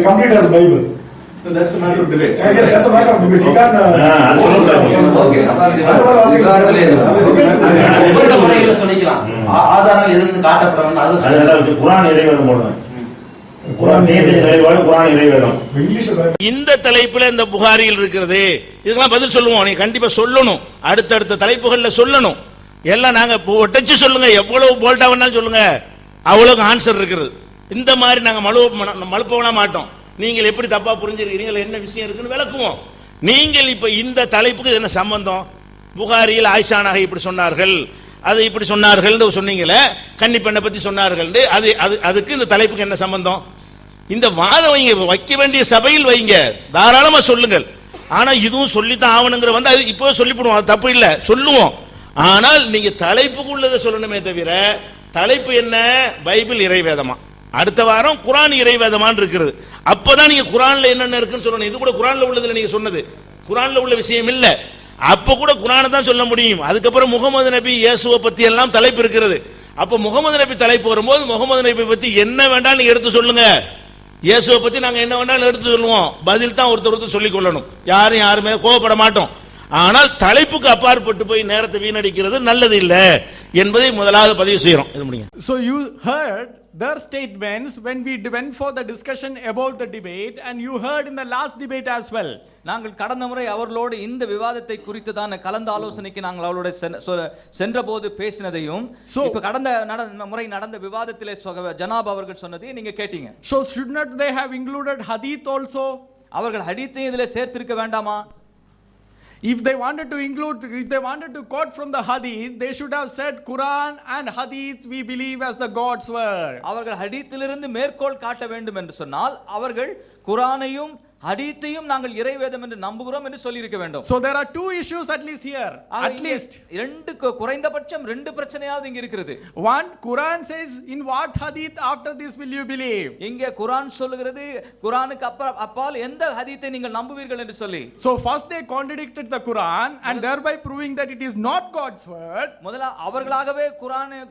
complete as Bible. So that's a matter of debate. Yes, that's a matter of debate. You can't okay. ஒவ்வொரு முறையில சொல்லிக்கலாம். ஆதாரங்கள் எதிர்த்து காட்டப்படணும். அதனால குர்ஆன் இறைவேதம் போடுறேன். குர்ஆன் இறைவேதம், குர்ஆன் இறைவேதம். இங்கிலீஷ்ல இந்த தலைப்புல இந்த புகாரியில் இருக்கிறது, இதுக்கெல்லாம் பதில் சொல்லுவோம். நீ கண்டிப்பா சொல்லணும், அடுத்தடுத்த தலைப்புகள்ல சொல்லணும். எல்லாம் நாங்க ஒட்டச்சு சொல்லுங்க, எவ்வளவு போல்டா வேணாலும் சொல்லுங்க, அவ்வளவு ஆன்சர் இருக்கிறது. இந்த மாதிரி நாங்க மழுப்பவனா மாட்டோம். நீங்கள் எப்படி தப்பா புரிஞ்சிருக்கிறீங்க, என்ன விஷயம் இருக்குன்னு விளக்குவோம். நீங்கள் இப்ப இந்த தலைப்புக்கு என்ன சம்பந்தம்? புகாரியில் ஆயிஷா நகை இப்படி சொன்னார்கள், அது இப்படி சொன்னார்கள் சொன்னீங்களே, கன்னி பெண்ணை பத்தி சொன்னார்கள், அதுக்கு இந்த தலைப்புக்கு என்ன சம்பந்தம்? இந்த வாதம் வைங்க, வைக்க வேண்டிய சபையில் வைங்க, தாராளமா சொல்லுங்கள். ஆனா இதுவும் சொல்லித்தான் ஆகணுங்கிற அது இப்போ சொல்லிவிடுவோம், அது தப்பு இல்லை, சொல்லுவோம். ஆனால் நீங்க தலைப்புக்கு உள்ளதை சொல்லணுமே தவிர, தலைப்பு என்ன? பைபிள் இறைவேதமா, அடுத்த வாரம் குர்ஆன் இறைவேதமான்னு இருக்கிறது. அப்பதான் நீங்க குர்ஆன்ல என்னென்ன இருக்குன்னு சொல்லணும். இது கூட குர்ஆன்ல உள்ளதுல நீங்க சொன்னது குர்ஆன்ல உள்ள விஷயம் இல்ல. அப்ப கூட குர்ஆனை தான் சொல்ல முடியும். அதுக்கப்புறம் முகமது நபி இயேசுவை பத்தி எல்லாம் தலைப்பு இருக்கிறது. அப்ப முகமது நபி தலைப்பு வரும்போது முகமது நபி பத்தி என்ன வேண்டாம் நீங்க எடுத்து சொல்லுங்க. இயேசுவை பத்தி நாங்க என்ன வேண்டாலும் எடுத்து சொல்லுவோம். பதில் தான் ஒருத்தர் சொல்லிக் கொள்ளணும். யாருமே கோபப்பட மாட்டோம். ஆனால் தலைப்புக்கு அப்பாற்பட்டு போய் நேரத்தை வீணடிக்கிறது நல்லது இல்லை என்பதை முதலாவது பதிவு செய்யறோம். So you heard their statements when we went for the discussion about the debate, and you heard in the last debate as well. நாங்கள் கடந்த முறை அவர்களோடு இந்த விவாதத்தை குறித்து தான் கலந்த ஆலோசனைக்கு நாங்கள் அவளோட சென்றபோது பேசினதையும் இப்ப கடந்த முறை நடந்த விவாதத்திலே ஜனாப் அவர்கள் சொன்னதையும் நீங்க கேட்டீங்க. So should not they have included hadith also? அவர்கள் ஹதீஸையும் இதிலே சேர்த்திருக்க வேண்டாமா? If they wanted to include, if they wanted to quote from the hadith, they should have said Quran and hadith we believe as the God's word. அவர்கள் ஹதீஸிலிருந்து மேற்கோள் காட்ட வேண்டும் என்று சொன்னால் அவர்கள் குர்ஆனையும் ஹதீஸையும் நாங்கள் இறைவேதம் என்று நம்புகிறோம் என்று சொல்லி இருக்க வேண்டும். So there are two issues at least here. At least ரெண்டு குறைந்தபட்சம் ரெண்டு பிரச்சனையாவது இங்க இருக்கிறது. One, Quran says in what hadith after this will you believe? இங்கே குர்ஆன் சொல்லுகிறது குர்ஆனுக்கு அப்பால் எந்த ஹதீஸை நீங்கள் நம்புவீர்கள் என்று சொல்லி. So first they contradicted the Quran and thereby proving that it is not God's word. முதல்ல அவர்களாகவே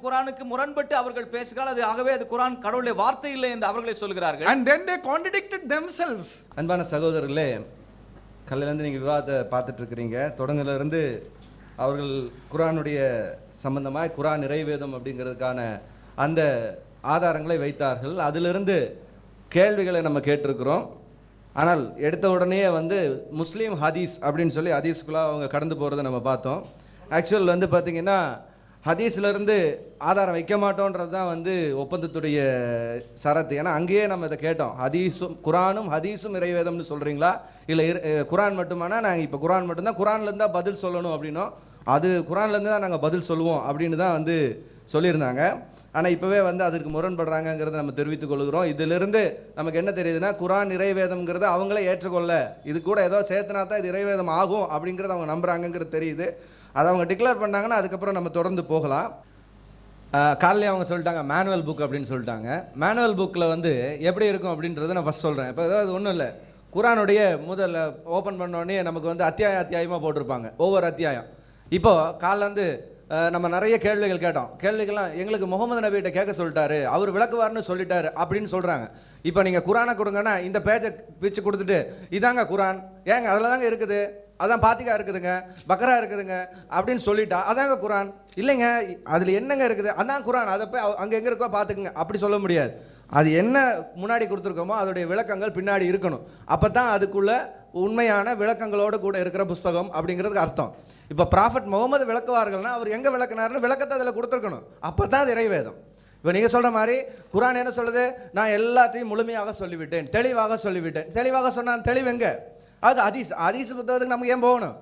குர்ஆனுக்கு முரண்பட்டு அவர்கள் பேசுகிறார்கள். அது ஆகவே அது குர்ஆன் கடவுளுடைய வார்த்தை இல்லை என்று அவர்களே சொல்கிறார்கள். And then they contradicted themselves. அன்பான சகோதரர்களே, காலையிலேருந்து நீங்கள் விவாதத்தை பார்த்துட்டு இருக்கிறீங்க. தொடங்கிலிருந்து அவர்கள் குர்ஆனுடைய சம்பந்தமாக குர்ஆன் நிறைவேதம் அப்படிங்கிறதுக்கான அந்த ஆதாரங்களை வைத்தார்கள். அதிலிருந்து கேள்விகளை நம்ம கேட்டிருக்கிறோம். ஆனால் எடுத்த உடனே முஸ்லீம் ஹதீஸ் அப்படின்னு சொல்லி ஹதீஸ்குள்ளே அவங்க கடந்து போகிறத நம்ம பார்த்தோம். ஆக்சுவல் பார்த்தீங்கன்னா ஹதீஸ்லேருந்து ஆதாரம் வைக்க மாட்டோன்றது தான் ஒப்பந்தத்துடைய சரத்து. ஏன்னா அங்கேயே நம்ம இதை கேட்டோம், ஹதீஸும் குர்ஆனும் ஹதீஸும் இறைவேதம்னு சொல்கிறீங்களா, இல்லை குர்ஆன் மட்டுமானா நாங்கள் இப்போ குர்ஆன் மட்டும்தான் குர்ஆன்லேருந்து தான் பதில் சொல்லணும் அப்படின்னோம். அது குர்ஆன்லேருந்து தான் நாங்கள் பதில் சொல்லுவோம் அப்படின்னு தான் சொல்லியிருந்தாங்க. ஆனால் இப்போவே அதற்கு முரண்படுறாங்கங்கிறத நம்ம தெரிவித்துக் கொள்கிறோம். இதிலிருந்து நமக்கு என்ன தெரியுதுன்னா, குர்ஆன் இறைவேதம்ங்கிறத அவங்களே ஏற்றுக்கொள்ள, இது கூட ஏதோ சேர்த்துனா தான் இது இறைவேதம் ஆகும் அப்படிங்கிறத அவங்க நம்புறாங்கிறது தெரியுது. அதை அவங்க டிக்ளேர் பண்ணாங்கன்னா அதுக்கப்புறம் நம்ம தொடர்ந்து போகலாம். காலையில் அவங்க சொல்லிட்டாங்க மேனுவல் புக் அப்படின்னு சொல்லிட்டாங்க. மேனுவல் புக்கில் எப்படி இருக்கும் அப்படின்றத நான் ஃபஸ்ட் சொல்கிறேன். இப்போ ஏதாவது ஒன்றும் இல்லை, குர்ஆனுடைய முதல்ல ஓப்பன் பண்ணோடனே நமக்கு அத்தியாயமாக போட்டிருப்பாங்க, ஒவ்வொரு அத்தியாயம். இப்போது காலைல நம்ம நிறைய கேள்விகள் கேட்டோம். கேள்விகள்லாம் எங்களுக்கு முகமது நபிகிட்ட கேட்க சொல்லிட்டாரு, அவர் விளக்குவார்னு சொல்லிட்டாரு அப்படின்னு சொல்கிறாங்க. இப்போ நீங்கள் குர்ஆனை கொடுங்கன்னா இந்த பேஜை பிச்சு கொடுத்துட்டு இதாங்க குர்ஆன், ஏங்க அதில் தாங்க இருக்குது, அதான் பாத்திகா இருக்குதுங்க, பக்ரா இருக்குதுங்க அப்படின்னு சொல்லிட்டா அதாங்க குர்ஆன். இல்லைங்க அதில் என்னங்க இருக்குது, அதான் குர்ஆன், அதை போய் அங்கே எங்கே இருக்கோ பார்த்துக்குங்க அப்படி சொல்ல முடியாது. அது என்ன முன்னாடி கொடுத்துருக்கோமோ அதோடைய விளக்கங்கள் பின்னாடி இருக்கணும். அப்போ தான் அதுக்குள்ள உண்மையான விளக்கங்களோடு கூட இருக்கிற புஸ்தகம் அப்படிங்கிறதுக்கு அர்த்தம். இப்போ ப்ராஃபட் முகமது விளக்குவார்கள்னா அவர் எங்கே விளக்குனாருன்னு விளக்கத்தை அதில் கொடுத்துருக்கணும். அப்போ தான் அது இறைவேதம். இப்போ நீங்கள் சொல்கிற மாதிரி குர்ஆன் என்ன சொல்லுது, நான் எல்லாத்தையும் முழுமையாக சொல்லிவிட்டேன், தெளிவாக சொல்லிவிட்டேன். தெளிவாக சொன்னான், தெளிவு எங்கே? அது ஹதீஸ் புத்தகத்துக்கு நமக்கு ஏன் போகணும்?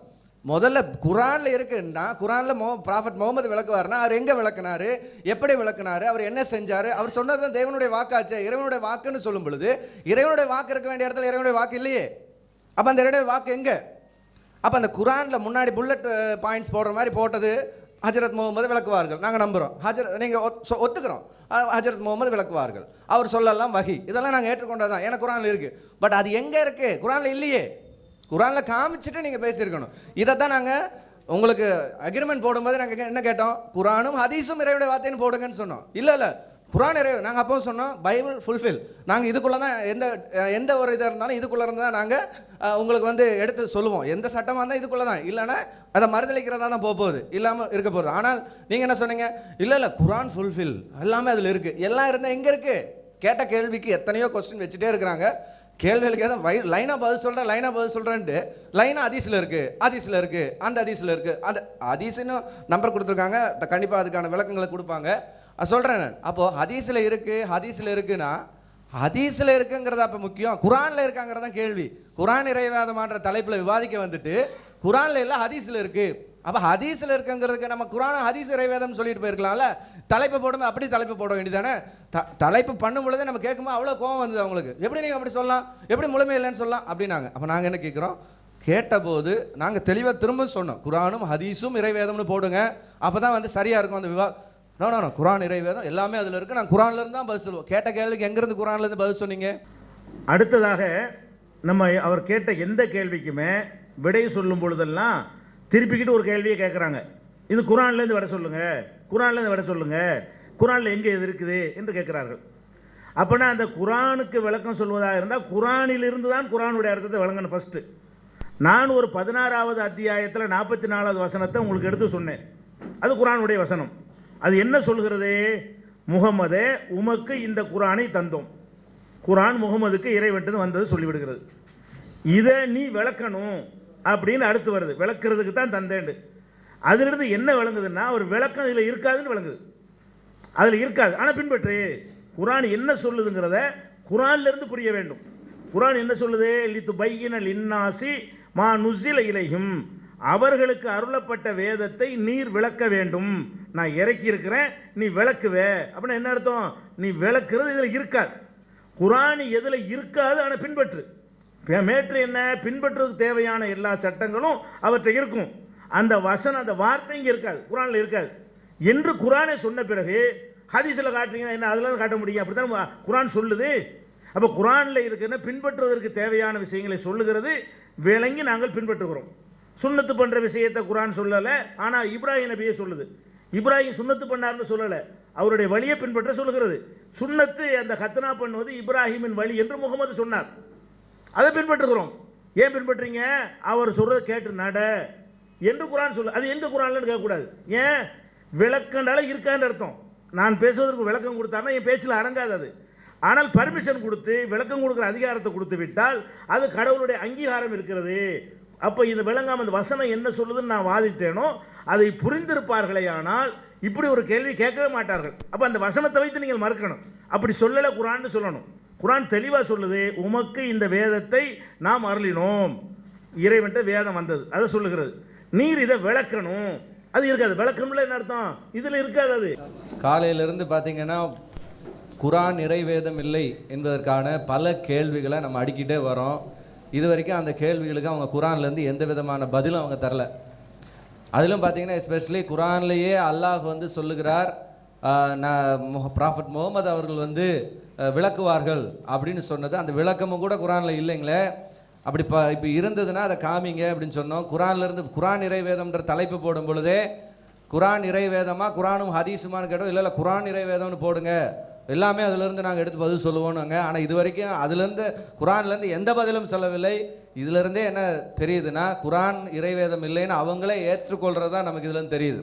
முதல்ல குர்ஆனில் இருக்குன்னா, குர்ஆனில் ப்ராஃபட் முகமது விளக்குவார்னா அவர் எங்கே விளக்குனாரு, எப்படி விளக்குனாரு, அவர் என்ன செஞ்சார், அவர் சொன்னது தான் தேவனுடைய வாக்காச்சு. இறைவனுடைய வாக்குன்னு சொல்லும் பொழுது இறைவனுடைய வாக்கு இருக்க வேண்டிய இடத்துல இறைவனுடைய வாக்கு இல்லையே. அப்போ அந்த இறைவனுடைய வாக்கு எங்கே? அப்போ அந்த குர்ஆனில் முன்னாடி புல்லட் பாயிண்ட்ஸ் போடுற மாதிரி போட்டது ஹஜரத் முகமது விளக்குவார்கள், நாங்கள் நம்புகிறோம். நீங்கள் ஒத்துக்கிறோம், ஹஜரத் முகமது விளக்குவார்கள், அவர் சொல்லலாம் வஹி, இதெல்லாம் நாங்கள் ஏற்றுக்கொண்டது தான், ஏன்னா குர்ஆனில் இருக்குது. பட் அது எங்கே இருக்குது? குர்ஆனில் இல்லையே. குர்ஆனில் காமிச்சிட்டு நீங்கள் பேசியிருக்கணும். இதை தான் நாங்கள் உங்களுக்கு அக்ரிமெண்ட் போடும்போது நாங்கள் என்ன கேட்டோம், குர்ஆனும் ஹதீஸும் இறைவனுடைய வார்த்தைன்னு போடுங்கன்னு சொன்னோம். இல்லை குர்ஆன் இறைவு, நாங்கள் அப்போ சொன்னோம் பைபிள் ஃபுல்ஃபில், நாங்கள் இதுக்குள்ளே தான் எந்த ஒரு இதாக இருந்தாலும் இதுக்குள்ளே இருந்து தான் நாங்கள் உங்களுக்கு எடுத்து சொல்லுவோம். எந்த சட்டமாக இருந்தால் இதுக்குள்ளே தான், இல்லைன்னா அதை மறுதளிக்கிறதா தான் போகுது, இல்லாமல் இருக்க போகுது. ஆனால் நீங்கள் என்ன சொன்னீங்க, இல்லை குர்ஆன் ஃபுல்ஃபில் எல்லாமே அதில் இருக்குது. எல்லாம் இருந்தால் எங்கே இருக்குது? கேட்ட கேள்விக்கு எத்தனையோ கொஸ்டின் வச்சுட்டே இருக்கிறாங்க. கேள்விகளுக்கு ஏதாவது லைனாக பதில் சொல்கிறேன்ட்டு லைனாக ஹதீஸில் இருக்குது, அந்த ஹதீஸில் இருக்குது, அந்த ஹதீஸ்னு நம்பர் கொடுத்துருக்காங்க, கண்டிப்பாக அதுக்கான விளக்கங்களை கொடுப்பாங்க. சொல்கிறேன் நான். அப்போது ஹதீஸில் இருக்குன்னா ஹதீஸில் இருக்குங்கிறதா அப்போ முக்கியம், குர்ஆனில் இருக்காங்கிறதான் கேள்வி. குர்ஆன் இறைவேதமான்ற தலைப்பில் விவாதிக்க வந்துட்டு குர்ஆனில் இல்லை ஹதீஸில் இருக்குது. அப்போ ஹதீஸில் இருக்குங்கிறதுக்கு நம்ம குர்ஆன் ஹதீஸ் இறைவேதம் சொல்லிட்டு போயிருக்கலாம்ல. தலைப்பு போடும்போது அப்படி தலைப்பு போட வேண்டியதானே. தலைப்பு பண்ணும் பொழுதே நம்ம கேட்கும்போது அவ்வளோ கோவம் வந்தது அவங்களுக்கு. எப்படி நீங்கள் அப்படி சொல்லலாம், எப்படி முழுமை இல்லைன்னு சொல்லலாம் அப்படின்னாங்க. அப்போ நாங்கள் என்ன கேட்குறோம், கேட்டபோது நாங்கள் தெளிவாக திரும்ப சொன்னோம், குர்ஆனும் ஹதீஸும் இறைவேதம்னு போடுங்க, அப்போ தான் சரியாக இருக்கும் அந்த விவாதம். நோ குர்ஆன் இறைவேதம் எல்லாமே அதில் இருக்குது, நாங்கள் குர்ஆன்லேருந்து தான் பதில் சொல்லுவோம். கேட்ட கேள்விக்கு எங்கேருந்து குர்ஆன்லேருந்து பதில் சொன்னீங்க? அடுத்ததாக நம்ம அவர் கேட்ட எந்த கேள்விக்குமே விடை சொல்லும் பொழுதெல்லாம் திருப்பிக்கிட்டு ஒரு கேள்வியை கேட்குறாங்க, இது குர்ஆன்லேருந்து விட சொல்லுங்கள், குர்ஆன்லேருந்து விட சொல்லுங்கள், குர்ஆனில் எங்கே இது இருக்குது என்று கேட்குறார்கள். அப்போனா அந்த குர்ஆனுக்கு விளக்கம் சொல்வதாக இருந்தால் குர்ஆனிலிருந்து தான் குர்ஆனுடைய அர்த்தத்தை விளங்கணும். ஃபஸ்ட்டு நான் ஒரு 16வது அத்தியாயத்தில் 44வது வசனத்தை உங்களுக்கு எடுத்து சொன்னேன், அது குர்ஆனுடைய வசனம். அது என்ன சொல்கிறது, முகமதே உமக்கு இந்த குரானை தந்தோம். குரான் முகமதுக்கு இறைவன் வந்தது சொல்லிவிடுகிறது. இதை நீ விளக்கணும் அப்படின்னு அடுத்து வருது. விளக்குறதுக்கு தான் தந்தேண்டு. அதிலிருந்து என்ன விளங்குதுன்னா ஒரு விளக்கம் இதில் இருக்காதுன்னு விளங்குது. அதில் இருக்காது, ஆனால் பின்பற்று. குரான் என்ன சொல்லுதுங்கிறத குரான்லேருந்து புரிய வேண்டும். குரான் என்ன சொல்லுது? லித்து பையின லின்னாசி மா நுசில இலையும், அவர்களுக்கு அருளப்பட்ட வேதத்தை நீர் விளக்க வேண்டும். நான் இறக்கி இருக்கிறேன், நீ விளக்குவே. அப்படின்னா என்ன அர்த்தம்? நீ விளக்குறது இதில் இருக்காது. குரான் எதில் இருக்காது, ஆனால் பின்பற்று. மேற்று என்ன? பின்பற்றுவதற்கு தேவையான எல்லா சட்டங்களும் அவற்றை இருக்கும். அந்த வசனம், அந்த வார்த்தை இங்கே இருக்காது, குரானில் இருக்காது என்று குரானை சொன்ன பிறகு ஹதீஸில் காட்டுறீங்கன்னா என்ன? அதில் காட்ட முடியும். அப்படி தான் குரான் சொல்லுது. அப்போ குரானில் இருக்குன்னா பின்பற்றுவதற்கு தேவையான விஷயங்களை சொல்லுகிறது, விளங்கி நாங்கள் பின்பற்றுகிறோம். சுன்னத்து பண்ணுற விஷயத்தை குரான் சொல்லலை, ஆனால் இப்ராஹிம் நபியை சொல்லுது. இப்ராஹிம் சுன்னத்து பண்ணார்னு சொல்லலை, அவருடைய வழியை பின்பற்ற சொல்லுகிறது. சுன்னத்து அந்த கத்னா பண்ணுவது இப்ராஹிமின் வழி என்று முகமது சொன்னார், அதை பின்பற்றுகிறோம். ஏன் பின்பற்றுறீங்க? அவர் சொல்றதை கேட்டு நட என்று குரான் சொல்லு. அது எங்க குரான்ல கேட்கக்கூடாது. ஏன்? விளக்கண்டால இருக்கான்னு அர்த்தம். நான் பேசுவதற்கு விளக்கம் கொடுத்தாருன்னா என் பேச்சில் அடங்காது அது. ஆனால் பர்மிஷன் கொடுத்து விளக்கம் கொடுக்குற அதிகாரத்தை கொடுத்து விட்டால் அது கடவுளுடைய அங்கீகாரம் இருக்கிறது. அப்போ இது விளங்காம இந்த வசனம் என்ன சொல்லுதுன்னு நான் வாதிட்டேனோ அதை புரிந்திருப்பார்களே, ஆனால் இப்படி ஒரு கேள்வி கேட்கவே மாட்டார்கள். அப்போ அந்த வசனத்தை வைத்து நீங்கள் மறுக்கணும். அப்படி சொல்லலை குரான்னு சொல்லணும். குரான் தெளிவாக சொல்லுது, உமக்கு இந்த வேதத்தை நாம் அருளினோம். இறைவன்ட்ட வேதம் வந்தது, அதை சொல்லுகிறது. நீர் இதை விளக்கணும். அது இருக்காது. விளக்கணும்ல என்ன அர்த்தம்? இதில் இருக்காது. அது காலையிலிருந்து பார்த்தீங்கன்னா குரான் நிறைவேதம் இல்லை என்பதற்கான பல கேள்விகளை நம்ம அடிக்கிட்டே வரோம். இது வரைக்கும் அந்த கேள்விகளுக்கு அவங்க குரான்லேருந்து எந்த விதமான பதிலும் அவங்க தரல. அதிலும் பார்த்தீங்கன்னா எஸ்பெஷலி குரான்லேயே அல்லாஹ் வந்து சொல்லுகிறார், ப்ராஃபட் முகமது அவர்கள் வந்து விளக்குவார்கள் அப்படின்னு சொன்னது, அந்த விளக்கமும் கூட குரானில் இல்லைங்களே. அப்படி இப்போ இருந்ததுன்னா அதை காமிங்க அப்படின்னு சொன்னோம். குரான்லேருந்து குரான் இறைவேதம்ன்ற தலைப்பு போடும் பொழுதே குரான் இறைவேதமா குரானும் ஹதீஸுமானு கேட்டோம். இல்லை குரான் இறைவேதம்னு போடுங்க, எல்லாமே அதிலிருந்து நாங்கள் எடுத்து பதில் சொல்லுவோம்னுங்க. ஆனால் இது வரைக்கும் அதுலேருந்து குரான்லேருந்து எந்த பதிலும் சொல்லவில்லை. இதிலிருந்தே என்ன தெரியுதுன்னா குரான் இறைவேதம் இல்லைன்னு அவங்களே ஏற்றுக்கொள்கிறது தான் நமக்கு இதுலேருந்து தெரியுது.